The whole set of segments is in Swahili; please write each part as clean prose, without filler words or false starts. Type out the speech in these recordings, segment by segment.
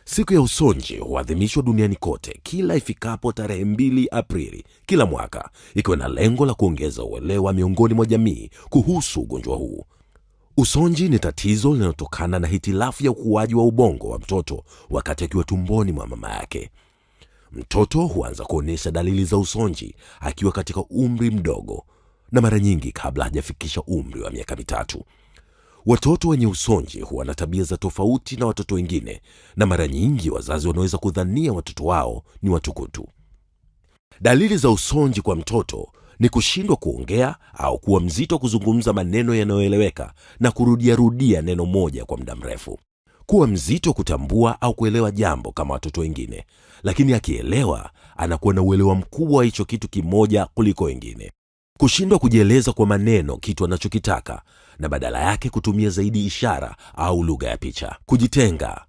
Siku ya usonji huadhimishwa duniani kote kila ifikapo tarehe 2 Aprili kila mwaka, ikiwa na lengo la kuongeza uelewa miongoni mwa jamii kuhusu ugonjwa huu. Usonji ni tatizo linalotokana na hitilafu ya ukuaji wa ubongo wa mtoto wakati akiwa tumboni mwa mama yake. Mtoto huanza kuonyesha dalili za usonji akiwa katika umri mdogo, na mara nyingi kabla hajafikisha umri wa miaka 3. Watoto wenye usonji huwa na tabia za tofauti na watoto wengine, na mara nyingi wazazi wanaweza kudhania watoto wao ni watukutu. Dalili za usonji kwa mtoto ni kushindwa kuongea au kuwa mzito kuzungumza maneno yanayoeleweka na kurudia neno moja kwa muda mrefu. Kuwa mzito kutambua au kuelewa jambo kama watoto wengine, lakini akielewa anakuwa na uelewa mkubwa wa hicho kitu kimoja kuliko wengine. Kushindwa kujieleza kwa maneno kitu anachokitaka, na badala yake kutumia zaidi ishara au lugha ya picha. Kujitenga,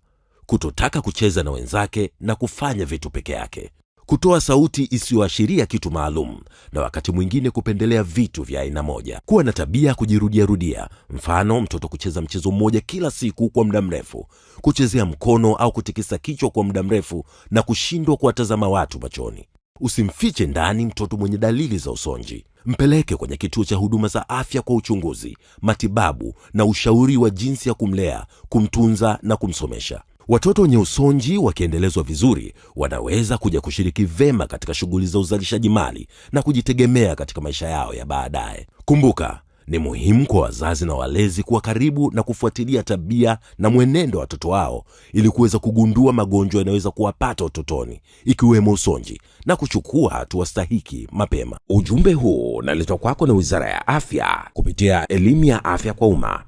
kutotaka kucheza na wenzake na kufanya vitu peke yake. Kutoa sauti isiyoashiria kitu maalum, na wakati mwingine kupendelea vitu vya aina moja. Kuwa na tabia kujirudia, mfano mtoto kucheza mchezo mmoja kila siku kwa muda mrefu, kuchezea mkono au kutikisa kichwa kwa muda mrefu na kushindwa kuwatazama watu machoni. Usimfiche ndani mtoto mwenye dalili za usonji. Mpeleke kwenye kituo cha huduma za afya kwa uchunguzi, matibabu na ushauri wa jinsi ya kumlea, kumtunza na kumsomesha. Watoto wenye usonji wakiendelezwa vizuri wanaweza kuja kushiriki vema katika shughuli za uzalishaji mali na kujitegemea katika maisha yao ya baadaye. Kumbuka, ni muhimu kwa wazazi na walezi kuwa karibu na kufuatilia tabia na mwenendo wa watoto wao ili kuweza kugundua magonjwa yanayoweza kuwapata utotoni, ikiwemo usonji, na kuchukua hatua stahiki mapema. Ujumbe huu unaletwa kwako na Wizara ya Afya kupitia elimu ya afya kwa umma.